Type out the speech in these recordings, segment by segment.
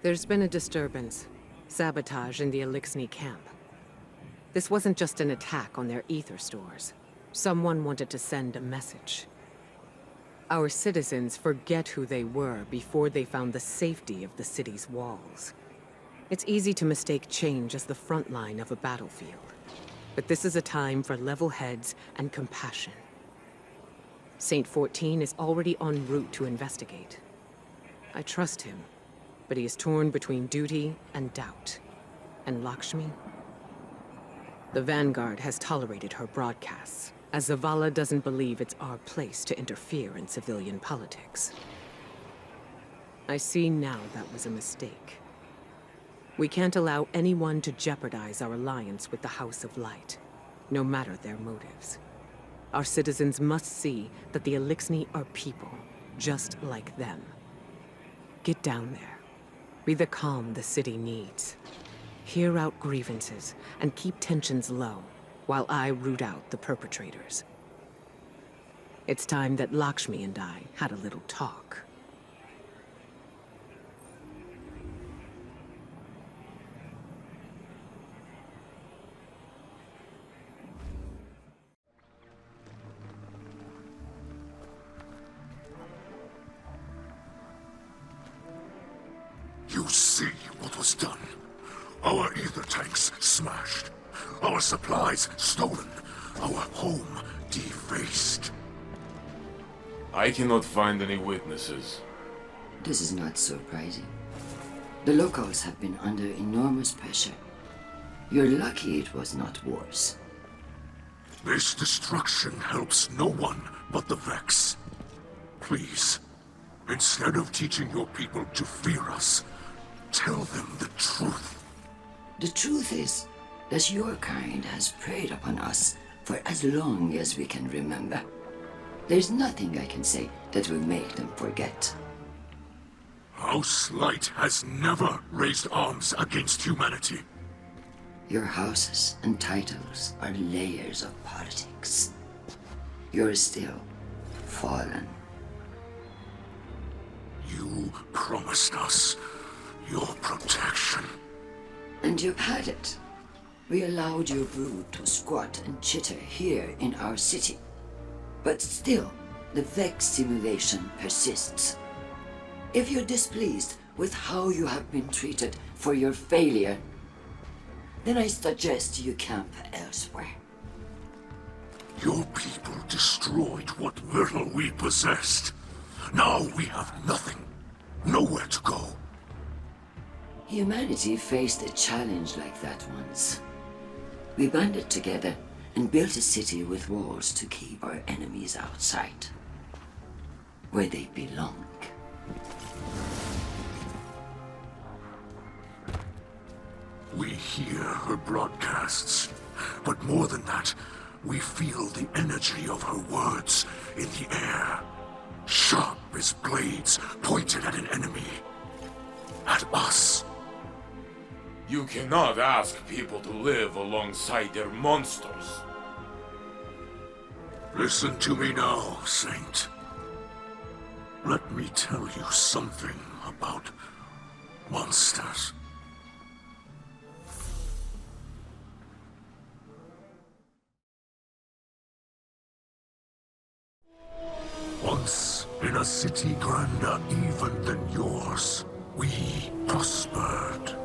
There's been a disturbance. Sabotage in the Eliksni camp. This wasn't just an attack on their ether stores. Someone wanted to send a message. Our citizens forget who they were before they found the safety of the city's walls. It's easy to mistake change as the front line of a battlefield. But this is a time for level heads and compassion. Saint 14 is already en route to investigate. I trust him, but he is torn between duty and doubt. And Lakshmi? The Vanguard has tolerated her broadcasts, as Zavala doesn't believe it's our place to interfere in civilian politics. I see now that was a mistake. We can't allow anyone to jeopardize our alliance with the House of Light, no matter their motives. Our citizens must see that the Eliksni are people, just like them. Get down there. Be the calm the city needs. Hear out grievances and keep tensions low, while I root out the perpetrators. It's time that Lakshmi and I had a little talk. You see what was done. Our ether tanks smashed. Our supplies stolen. Our home defaced. I cannot find any witnesses. This is not surprising. The locals have been under enormous pressure. You're lucky it was not worse. This destruction helps no one but the Vex. Please, instead of teaching your people to fear us, tell them the truth. The truth is that your kind has preyed upon us for as long as we can remember. There's nothing I can say that will make them forget. House Light has never raised arms against humanity. Your houses and titles are layers of politics. You're still fallen. You promised us your protection. And you've had it. We allowed your brood to squat and chitter here in our city. But still, the Vex simulation persists. If you're displeased with how you have been treated for your failure, then I suggest you camp elsewhere. Your people destroyed what little we possessed. Now we have nothing. Nowhere to go. Humanity faced a challenge like that once. We banded together and built a city with walls to keep our enemies outside, where they belong. We hear her broadcasts, but more than that, we feel the energy of her words in the air, sharp as blades pointed at an enemy, at us. You cannot ask people to live alongside their monsters. Listen to me now, Saint. Let me tell you something about monsters. Once, in a city grander even than yours, we prospered.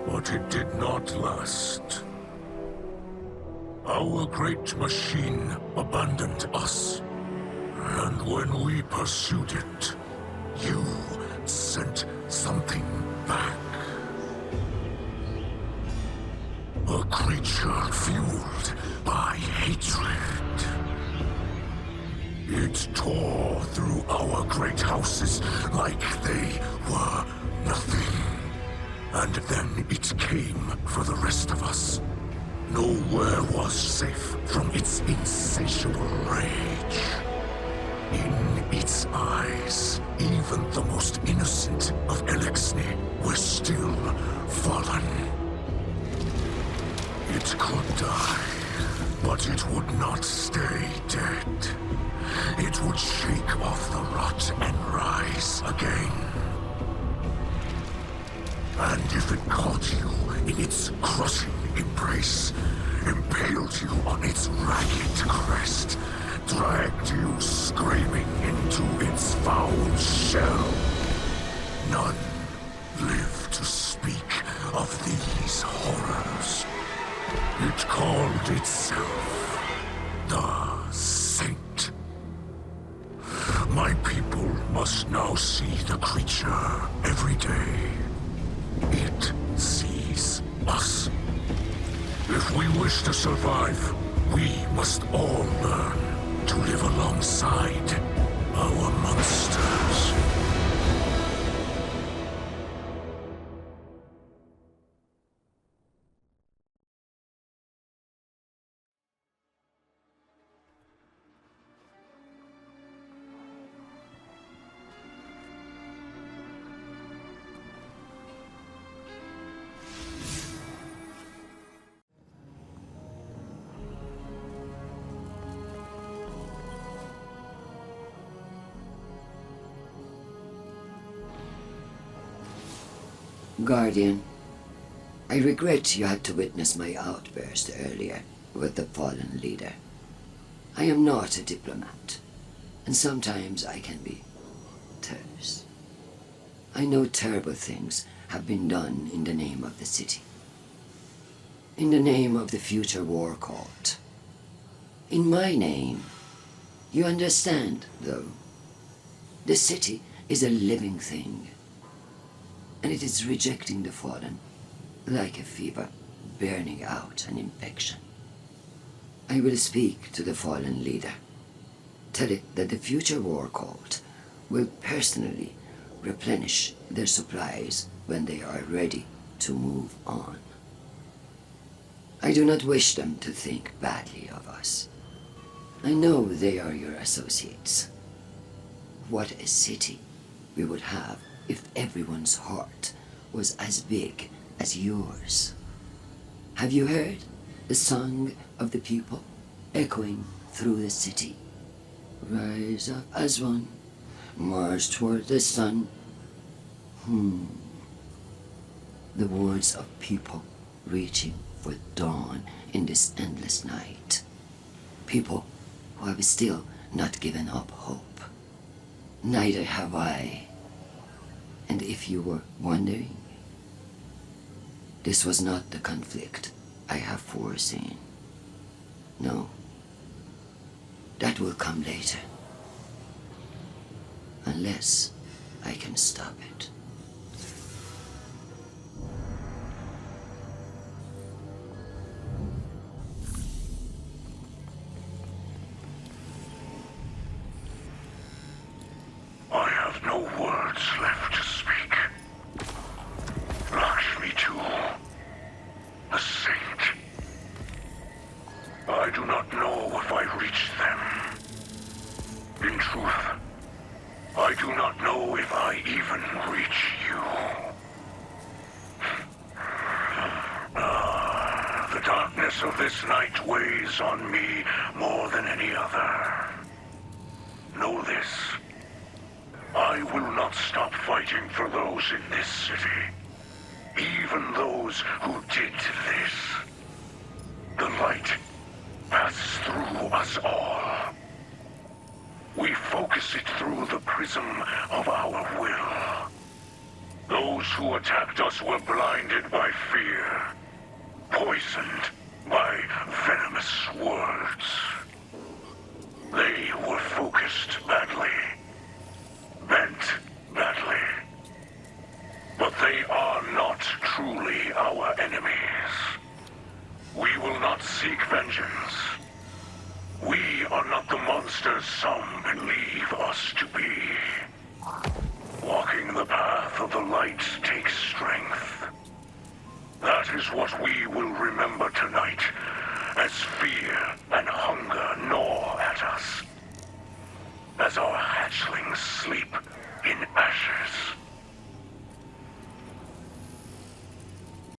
But it did not last. Our great machine abandoned us. And when we pursued it, you sent something back. A creature fueled by hatred. It tore through our great houses like they were nothing. And then it came for the rest of us. Nowhere was safe from its insatiable rage. In its eyes, even the most innocent of Eliksni were still fallen. It could die, but it would not stay dead. It would shake off the rot and rise again. And if it caught you in its crushing embrace, impaled you on its ragged crest, dragged you screaming into its foul shell, none live to speak of these horrors. It called itself the Saint. My people must now see the creature every day. It sees us. If we wish to survive, we must all learn to live alongside our monsters. Guardian, I regret you had to witness my outburst earlier with the fallen leader. I am not a diplomat, and sometimes I can be terse. I know terrible things have been done in the name of the city. In the name of the future war cult. In my name. You understand, though. The city is a living thing. And it is rejecting the fallen, like a fever burning out an infection. I will speak to the fallen leader. Tell it that the future war cult will personally replenish their supplies when they are ready to move on. I do not wish them to think badly of us. I know they are your associates. What a city we would have if everyone's heart was as big as yours. Have you heard the song of the people echoing through the city? Rise up as one, march toward the sun. The words of people reaching for dawn in this endless night. People who have still not given up hope. Neither have I. And if you were wondering, this was not the conflict I have foreseen. No, that will come later. Unless I can stop it. I have no words left to speak. Lakshmi too, the saint. I do not know if I reached them. In truth, I do not know if I even reach you. The darkness of this night weighs on me more than any other. Know this. I will not stop fighting for those in this city. Even those who did this. The light passes through us all. We focus it through the prism of our will. Those who attacked us were blinded by fear, poisoned by venomous words. They were focused badly. Bent badly. But they are not truly our enemies. We will not seek vengeance. We are not the monsters some believe us to be. Walking the path of the light takes strength. That is what we will remember tonight.